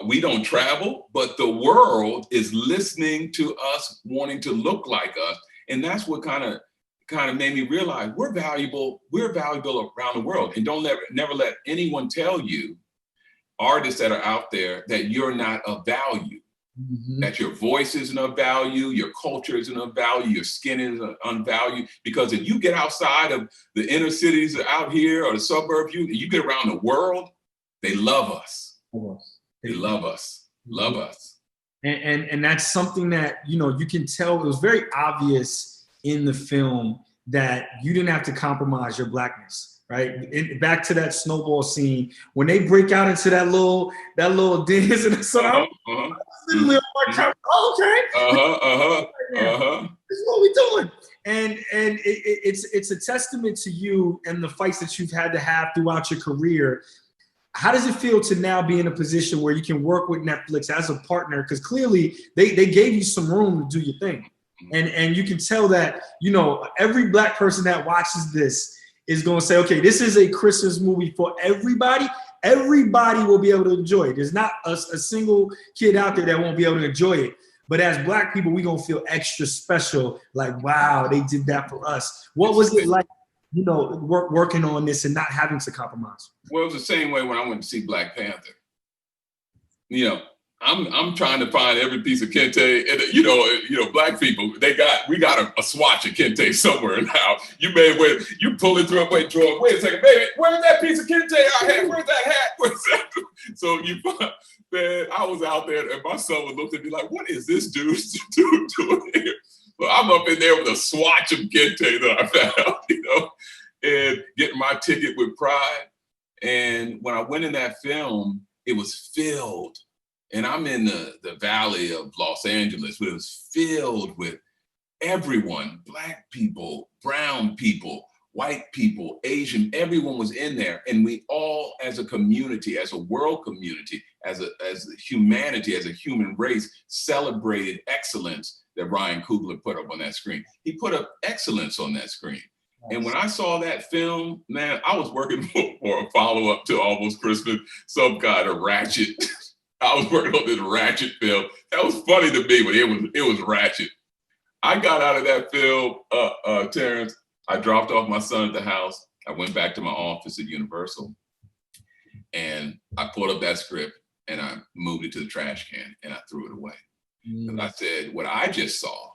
we don't travel, but the world is listening to us, wanting to look like us. And that's what kind of made me realize we're valuable around the world. And never let anyone tell you, artists that are out there, that you're not of value, that your voice isn't of value, your culture isn't of value, your skin is of value. Because if you get outside of the inner cities out here or the suburbs, you get around the world, they love us. They love us, love us. And that's something that, you can tell. It was very obvious in the film that you didn't have to compromise your Blackness, right? Back to that snowball scene, when they break out into that little dance and the song, okay. This is what we doing. And it's a testament to you and the fights that you've had to have throughout your career. How does it feel to now be in a position where you can work with Netflix as a partner? Because clearly they gave you some room to do your thing. And you can tell that, every Black person that watches this is going to say, okay, this is a Christmas movie for everybody. Everybody will be able to enjoy it. There's not a single kid out there that won't be able to enjoy it. But as Black people, we're going to feel extra special. Like, wow, they did that for us. What was it like, working on this and not having to compromise? Well, it was the same way when I went to see Black Panther. I'm trying to find every piece of kente, and black people, we got a swatch of kente somewhere now. You pull it through, wait a second, baby, where's that piece of kente I had? Where's that hat? Where's that? So man, I was out there, and my son would look at me like, what is this dude doing here? But I'm up in there with a swatch of kente that I found, and getting my ticket with pride. And when I went in that film, it was filled. And I'm in the valley of Los Angeles, but it was filled with everyone, black people, brown people, white people, Asian, everyone was in there. And we all, as a community, as a world community, as a humanity, as a human race, celebrated excellence that Ryan Coogler put up on that screen. He put up excellence on that screen. And when I saw that film, man, I was working for a follow-up to Almost Christmas, some kind of ratchet. I was working on this ratchet film. That was funny to me, but it was ratchet. I got out of that film, Terrence. I dropped off my son at the house. I went back to my office at Universal, and I pulled up that script and I moved it to the trash can and I threw it away. And I said, what I just saw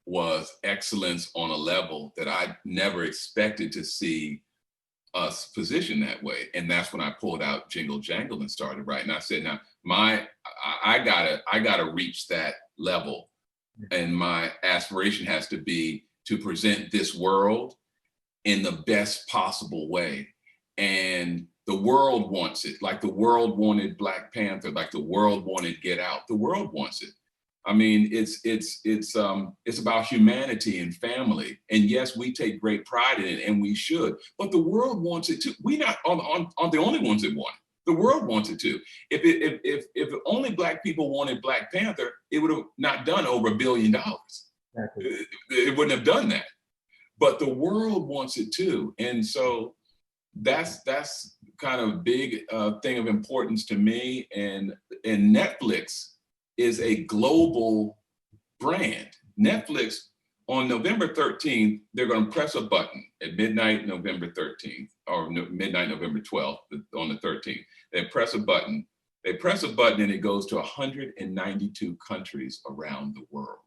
was excellence on a level that I never expected to see us positioned that way. And that's when I pulled out Jingle Jangle and started writing. I said, now I gotta reach that level. And my aspiration has to be to present this world in the best possible way. And the world wants it, like the world wanted Black Panther, like the world wanted Get Out. The world wants it. I mean, it's about humanity and family. And yes, we take great pride in it, and we should. But the world wants it too. We not aren't the only ones that want it. The world wants it too. If only Black people wanted Black Panther, it would have not done over $1 billion. Exactly. It wouldn't have done that. But the world wants it too, and so that's kind of a big thing of importance to me. And Netflix is a global brand. Netflix, on November 13th, they're going to press a button at midnight November 13th, or midnight November 12th, on the 13th. They press a button. They press a button and it goes to 192 countries around the world,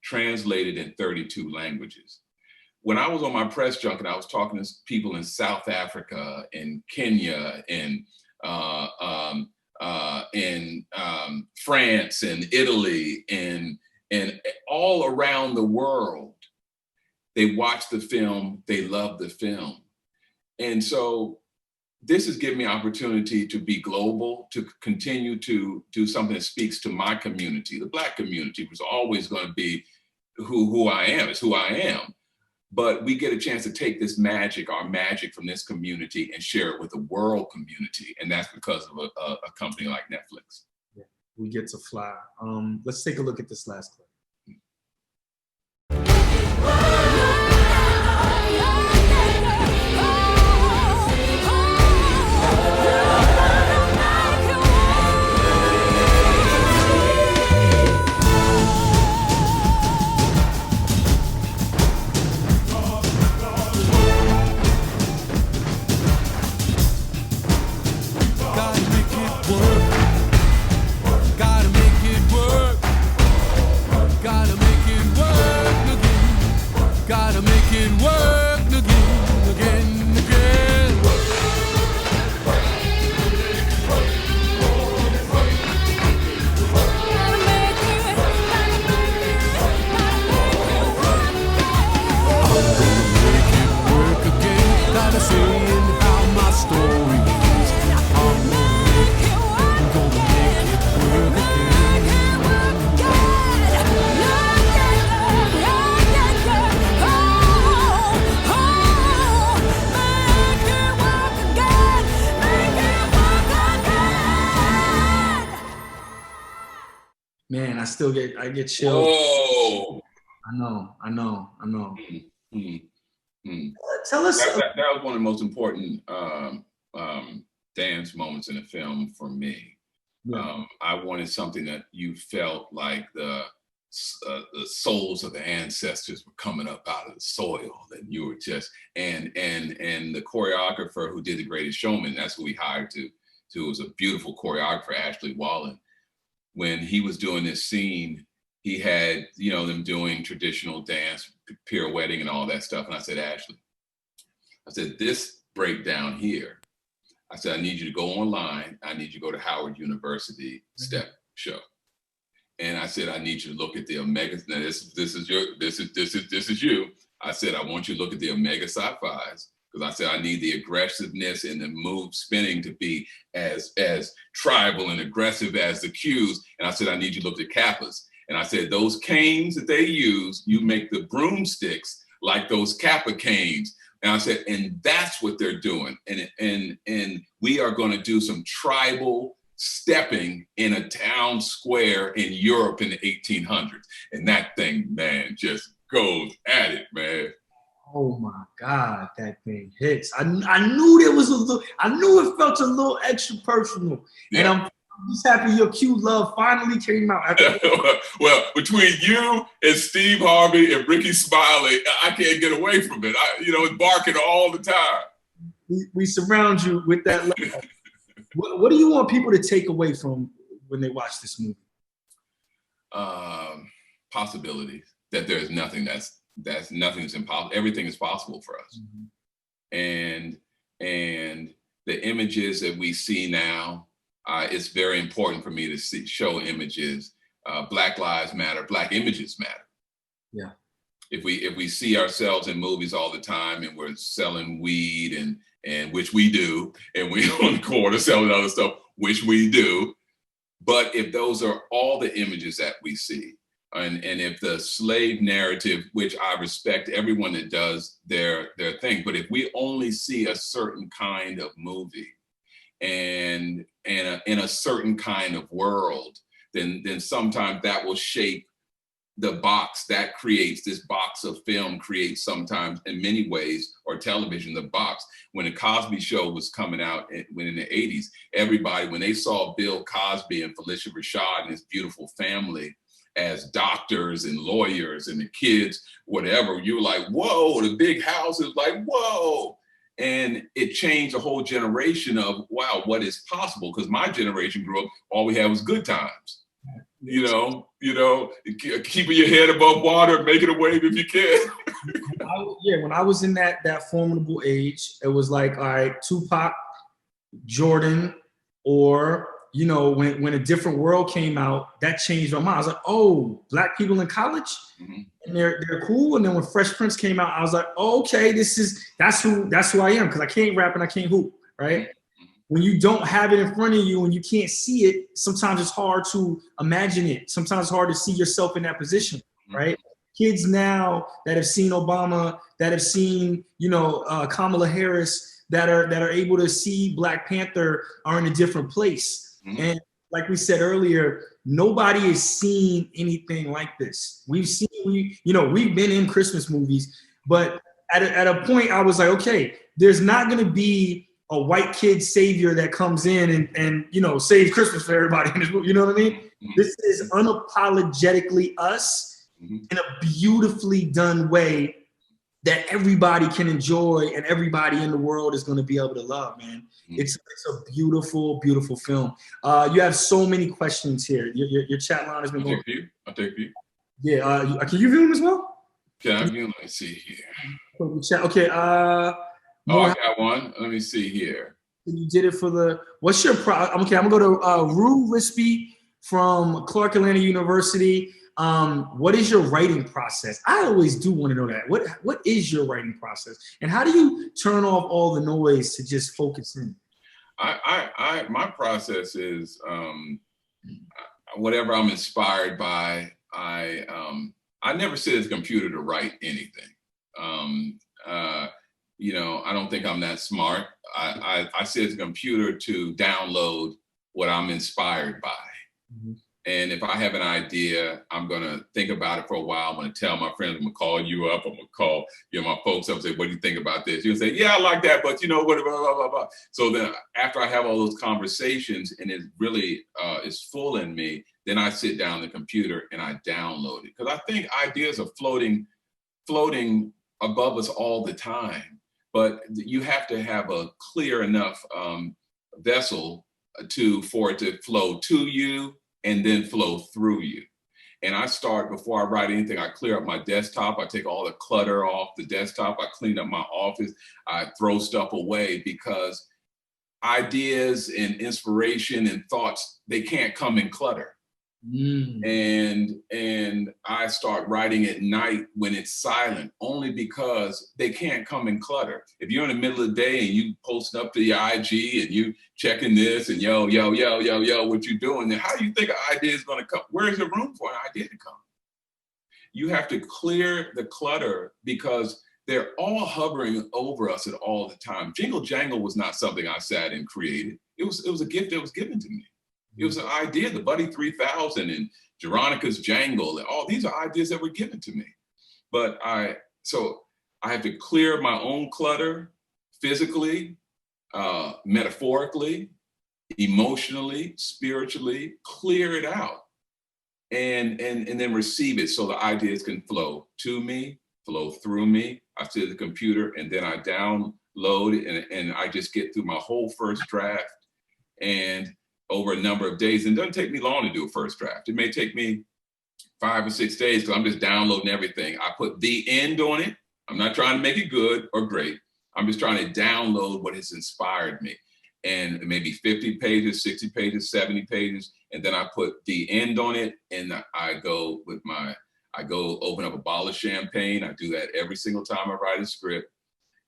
translated in 32 languages. When I was on my press junket, I was talking to people in South Africa, in Kenya, in France and Italy and all around the world. They watched the film, they loved the film. And so this has given me opportunity to be global, to continue to do something that speaks to my community. The Black community was always going to be who I am, it's who I am. But we get a chance to take this magic, our magic from this community, and share it with the world community. And that's because of a company like Netflix. Yeah, we get to fly. Let's take a look at this last clip. Man, I get chills. Whoa. I know. Mm-hmm. Tell us. That was one of the most important dance moments in the film for me. Yeah. I wanted something that you felt like the souls of the ancestors were coming up out of the soil, and you were just and the choreographer who did The Greatest Showman, that's who we hired to was a beautiful choreographer, Ashley Wallen. when he was doing this scene, he had, you know, them doing traditional dance, pirouetting and all that stuff. And I said, Ashley, I said, this breakdown here, I said, I need you to go online. I need you to go to Howard University step show. And I said, I need you to look at the Omega. Now this is you. I said, I want you to look at the Omega Psi-Phis, because I said, I need the aggressiveness and the move spinning to be as tribal and aggressive as the Qs. And I said, I need you to look at Kappas. And I said, those canes that they use, you make the broomsticks like those Kappa canes. And I said, and that's what they're doing. And we are going to do some tribal stepping in a town square in Europe in the 1800s. And that thing, man, just goes at it, man. Oh my God, that thing hits. I knew there was a little, I knew it felt a little extra personal. Yeah. And I'm just happy your Q Love finally came out. Well, between you and Steve Harvey and Ricky Smiley, I can't get away from it. It's barking all the time. We surround you with that love. What do you want people to take away from when they watch this movie? Possibilities. That there's nothing nothing's impossible. Everything is possible for us. Mm-hmm. And the images that we see now, it's very important for me to show images. Black lives matter. Black images matter. Yeah. If we see ourselves in movies all the time and we're selling weed and which we do, and we on the corner selling other stuff, which we do, but if those are all the images that we see, and if the slave narrative, which I respect everyone that does their thing, but if we only see a certain kind of movie and in a certain kind of world, then sometimes that will shape the box that creates this box of film creates sometimes in many ways, or television, the box. When the Cosby Show was coming out when in the 80s, everybody, when they saw Bill Cosby and Felicia Rashad and his beautiful family as doctors and lawyers and the kids, whatever, you were like, whoa, the big house is like, whoa. And it changed a whole generation of, wow, what is possible? Because my generation grew up, all we had was good times. Keeping your head above water, making a wave if you can. When I was in that formidable age, it was like, all right, Tupac, Jordan, or when A Different World came out, that changed my mind. I was like, oh, Black people in college, mm-hmm. and they're cool. And then when Fresh Prince came out, I was like, oh, okay, that's who I am, because I can't rap and I can't hoop, right? Mm-hmm. When you don't have it in front of you and you can't see it, sometimes it's hard to imagine it. Sometimes it's hard to see yourself in that position, right? Kids now that have seen Obama, that have seen, Kamala Harris, that are able to see Black Panther are in a different place. Mm-hmm. And like we said earlier, nobody has seen anything like this. We've been in Christmas movies, but at a point I was like, okay, there's not going to be a white kid savior that comes in and saves Christmas for everybody in this movie. You know what I mean? Mm-hmm. This is unapologetically us, mm-hmm. in a beautifully done way that everybody can enjoy and everybody in the world is going to be able to love, man. Mm-hmm. It's a beautiful, beautiful film. You have so many questions here. Your chat line has been going. I'll take you. Yeah. Can you view them as well? Can I view them? Let's see here. Okay. I got one. Let me see here. You did it for what's your okay, I'm gonna go to Rue Rispy from Clark Atlanta University. What is your writing process? I always do want to know that. What is your writing process? And how do you turn off all the noise to just focus in? My process is whatever I'm inspired by. I never sit at the computer to write anything. I don't think I'm that smart. I sit at the computer to download what I'm inspired by. Mm-hmm. And if I have an idea, I'm going to think about it for a while. I'm going to tell my friends, I'm going to call you up. I'm going to call my folks up and say, what do you think about this? You'll say, yeah, I like that, but what, blah, blah, blah, blah. So then after I have all those conversations and it really is full in me, then I sit down on the computer and I download it. Because I think ideas are floating above us all the time. But you have to have a clear enough vessel for it to flow to you and then flow through you. And I start, before I write anything, I clear up my desktop. I take all the clutter off the desktop. I clean up my office. I throw stuff away, because ideas and inspiration and thoughts, they can't come in clutter. And I start writing at night when it's silent, only because they can't come in clutter. If you're in the middle of the day and you posting up to your IG and you checking this and yo, what you doing, then how do you think an idea is going to come? Where's the room for an idea to come? You have to clear the clutter, because they're all hovering over us at all the time. Jingle Jangle was not something I sat and created. It was a gift that was given to me. It was an idea, the Buddy 3000 and Jeronica's Jangle, and all these are ideas that were given to me. But so I have to clear my own clutter physically, metaphorically, emotionally, spiritually, clear it out, and then receive it so the ideas can flow to me, flow through me. I sit at the computer and then I download it, and I just get through my whole first draft, and over a number of days. And it doesn't take me long to do a first draft. It may take me 5 or 6 days, because I'm just downloading everything. I put the end on it. I'm not trying to make it good or great. I'm just trying to download what has inspired me. And maybe 50 pages, 60 pages, 70 pages. And then I put the end on it, and I go open up a bottle of champagne. I do that every single time I write a script.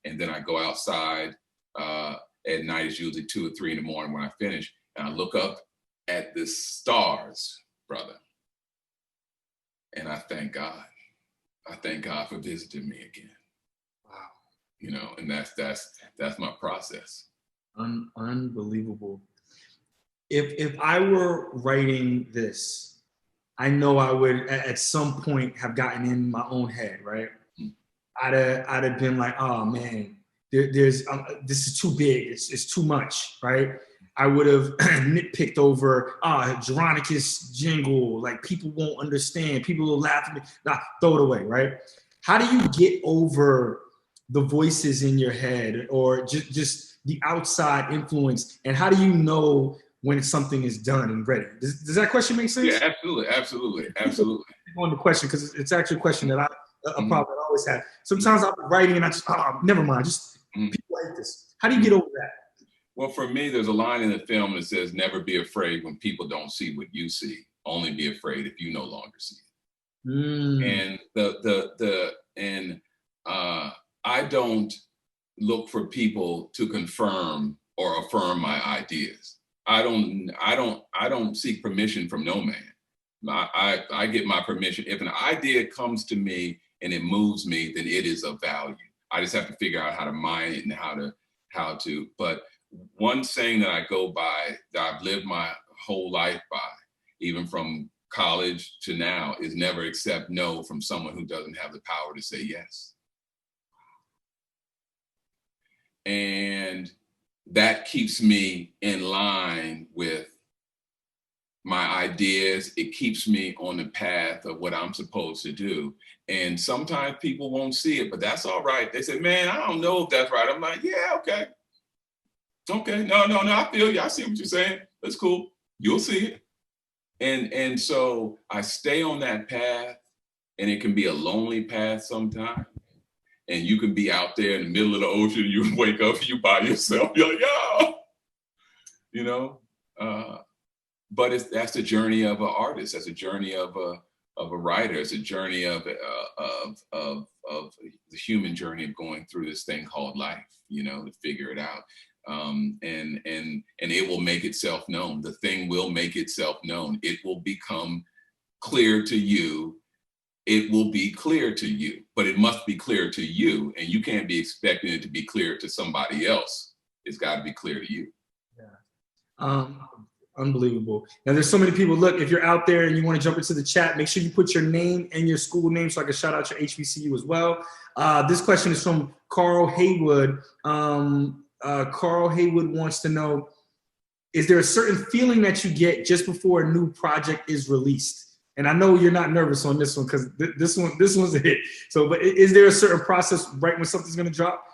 And then I go outside at night. It's usually 2 or 3 in the morning when I finish. And I look up at the stars, brother, and I thank God. I thank God for visiting me again. Wow. You know, and that's my process. Unbelievable. If I were writing this, I know I would at some point have gotten in my own head, right? I'd have been like, oh man, this is too big. It's too much, right? I would have nitpicked over Jeronica's jingle, like people won't understand, people will laugh at me. Nah, throw it away, right? How do you get over the voices in your head, or just the outside influence, and how do you know when something is done and ready? Does that question make sense? Yeah, absolutely. On the question, because it's actually a question that a problem I always have. Sometimes I'm writing and I just never mind. Just people like this. How do you get over that? Well, for me, there's a line in the film that says, "Never be afraid when people don't see what you see. Only be afraid if you no longer see it." And I don't look for people to confirm or affirm my ideas. I don't seek permission from no man. I get my permission. If an idea comes to me and it moves me, then it is of value. I just have to figure out how to mine it and how to. But one saying that I go by, that I've lived my whole life by, even from college to now, is never accept no from someone who doesn't have the power to say yes. And that keeps me in line with my ideas. It keeps me on the path of what I'm supposed to do. And sometimes people won't see it, but that's all right. They say, man, I don't know if that's right. I'm like, yeah, okay. Okay, no, I feel you. I see what you're saying. That's cool. You'll see it. And so I stay on that path, and it can be a lonely path sometimes. And you can be out there in the middle of the ocean, you wake up, you by yourself, you're like, yo, you know? But that's the journey of an artist. That's a journey of a writer. It's a journey of the human journey of going through this thing called life, you know, to figure it out. And it will make itself known. The thing will make itself known. It will become clear to you. It will be clear to you, but it must be clear to you, and you can't be expecting it to be clear to somebody else. It's got to be clear to you. Yeah. Unbelievable. Now there's so many people. Look, if you're out there and you want to jump into the chat, make sure you put your name and your school name so I can shout out your HBCU as well. This question is from Carl Haywood. Carl Haywood wants to know, is there a certain feeling that you get just before a new project is released? And I know you're not nervous on this one, because this one's a hit. So, but is there a certain process right when something's going to drop?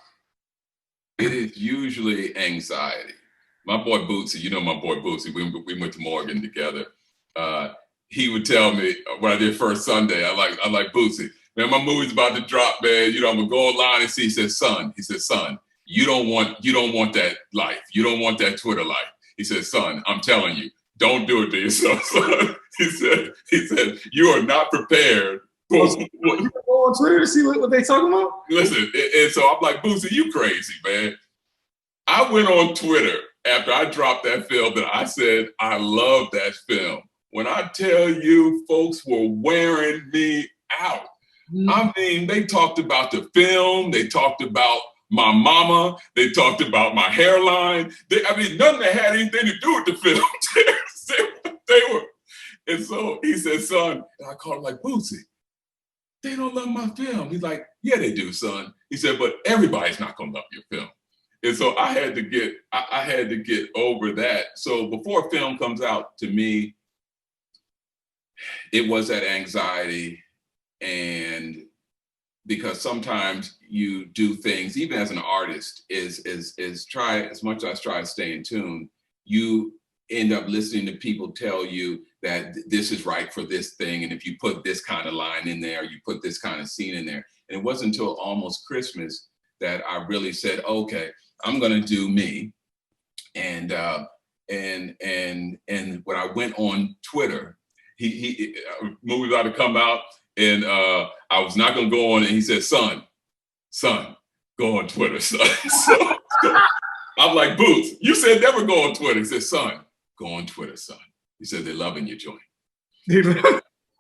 It is usually anxiety. My boy Bootsy, you know my boy Bootsy, we went to Morgan together. he would tell me when I did First Sunday, I like Bootsy, man, my movie's about to drop, man. You know, I'm gonna go online and see. He said, son, you don't want that life. You don't want that Twitter life. He said, son, I'm telling you, don't do it to yourself, son. He said, you are not prepared. You go on Twitter to see what they talking about? Listen, and so I'm like, Bootsy, you crazy, man. I went on Twitter after I dropped that film that I said, I love that film. When I tell you, folks were wearing me out. I mean, they talked about the film. They talked about my mama. They talked about my hairline. Nothing that had anything to do with the film. they were. And so he said, son, and I called him like, Bootsy, they don't love my film. He's like, yeah, they do, son. He said, but everybody's not gonna love your film. And so I had to get over that. So before a film comes out, to me, it was that anxiety. And because sometimes you do things, even as an artist, is try as much as I try to stay in tune, you end up listening to people tell you that this is right for this thing. And if you put this kind of line in there, you put this kind of scene in there. And it wasn't until almost Christmas that I really said, okay, I'm gonna do me. And when I went on Twitter, he movie about to come out, and I was not gonna go on, and he said, son, go on Twitter, son. So I'm like, Boots, you said never go on Twitter. He said, son, go on Twitter, son. He said, they're loving your joint.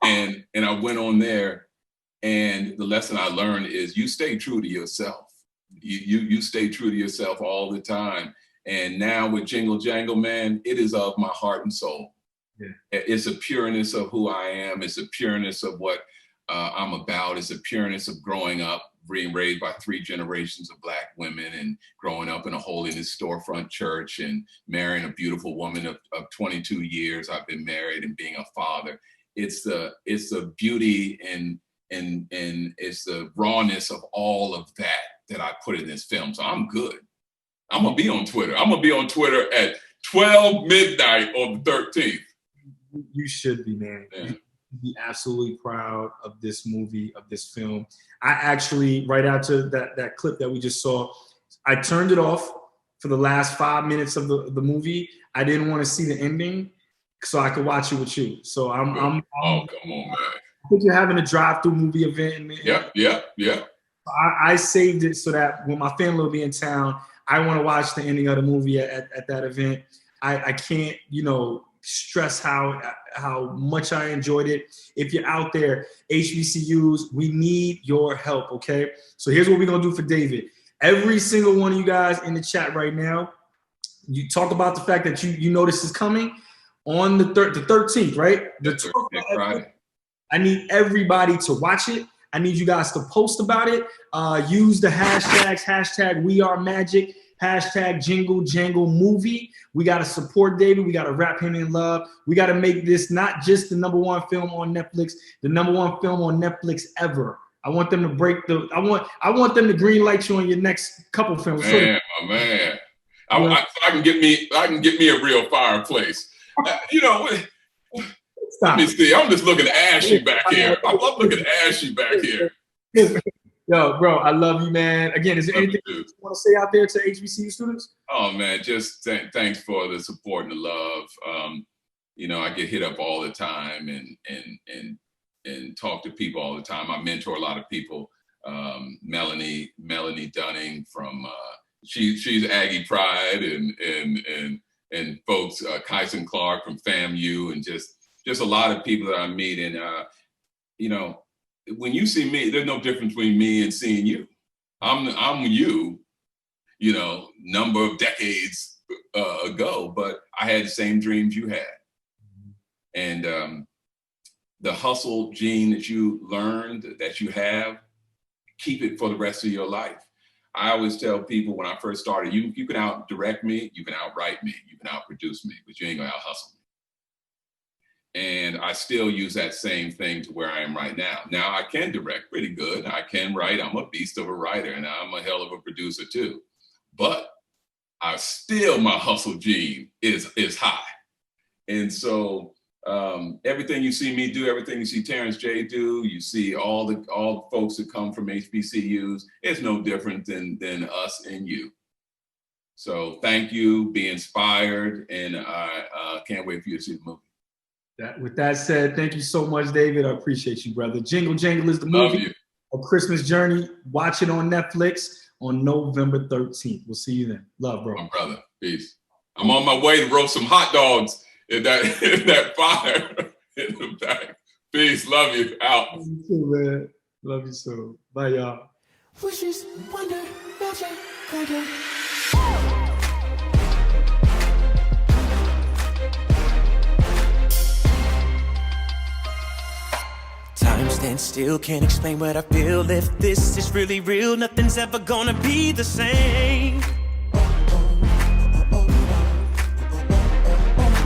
and I went on there, and the lesson I learned is you stay true to yourself. You stay true to yourself all the time. And now with Jingle Jangle, man, it is of my heart and soul. Yeah. It's a pureness of who I am. It's a pureness of what I'm about. It's a pureness of growing up, being raised by 3 generations of Black women, and growing up in a holiness storefront church, and marrying a beautiful woman of 22 years. I've been married, and being a father. It's the beauty and it's the rawness of all of that I put in this film. So I'm good. I'm gonna be on Twitter. I'm gonna be on Twitter at 12 midnight on the 13th. You should be, man. Yeah. You should be absolutely proud of this movie, of this film. I actually, right after that clip that we just saw, I turned it off for the last 5 minutes of the movie. I didn't want to see the ending so I could watch it with you. So oh, come on, man. I think you're having a drive-through movie event. Yeah. I saved it so that when my family will be in town, I want to watch the ending of the movie at that event. I can't, stress how much I enjoyed it. If you're out there, HBCUs, we need your help, okay? So here's what we're going to do for David. Every single one of you guys in the chat right now, you talk about the fact that you know this is coming on the 13th, right? The 12th, Friday. I need everybody to watch it. I need you guys to post about it. Use the hashtags, hashtag We Are Magic, hashtag Jingle Jangle Movie. We got to support David. We got to wrap him in love. We got to make this not just the #1 film on Netflix, the #1 film on Netflix ever. I want them to break the. I want them to green light you on your next couple films. Man, my man. I can get me a real fireplace. Let me see. I'm just looking ashy back here. I'm looking ashy back here. Yo, bro, I love you, man. Again, is there anything you want to say out there to HBCU students? Oh man, just thanks for the support and the love. I get hit up all the time and talk to people all the time. I mentor a lot of people. Melanie Dunning from she's Aggie Pride, and folks, Kyson Clark from FAMU, and just a lot of people that I meet. And when you see me, there's no difference between me and seeing you. I'm you, number of decades ago, but I had the same dreams you had. And the hustle gene that you learned, that you have, keep it for the rest of your life. I always tell people when I first started, you can out direct me, you can outwrite me, you can outproduce me, but you ain't gonna out hustle me. And I still use that same thing to where I am right now. Now I can direct pretty good. I can write. I'm a beast of a writer, and I'm a hell of a producer too. But my hustle gene is high. And so Everything you see me do, everything you see Terrence J do, you see all the folks that come from HBCUs, it's no different than us and you. So thank you, be inspired, and I can't wait for you to see the movie. With that said, thank you so much, David. I appreciate you, brother. Jingle Jangle is the Love movie. you. A Christmas Journey. Watch it on Netflix on November 13th. We'll see you then. Love, bro. My brother, peace. I'm on my way to roast some hot dogs in that fire in the back. Peace, love you, out. Love you too, man. Love you so. Bye, y'all. Wishes, wonder, magic, wonder. Time stands still, can't explain what I feel. If this is really real, nothing's ever gonna be the same.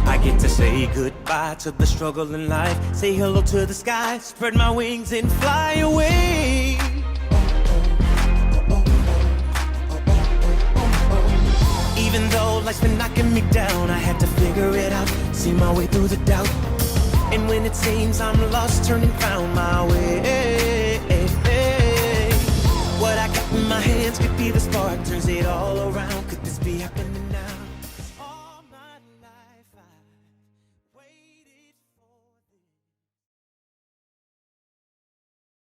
I get to say goodbye to the struggle in life, say hello to the sky, spread my wings and fly away. Even though life's been knocking me down, I had to figure it out, see my way through the doubt. And when it seems I'm lost, turn and found, my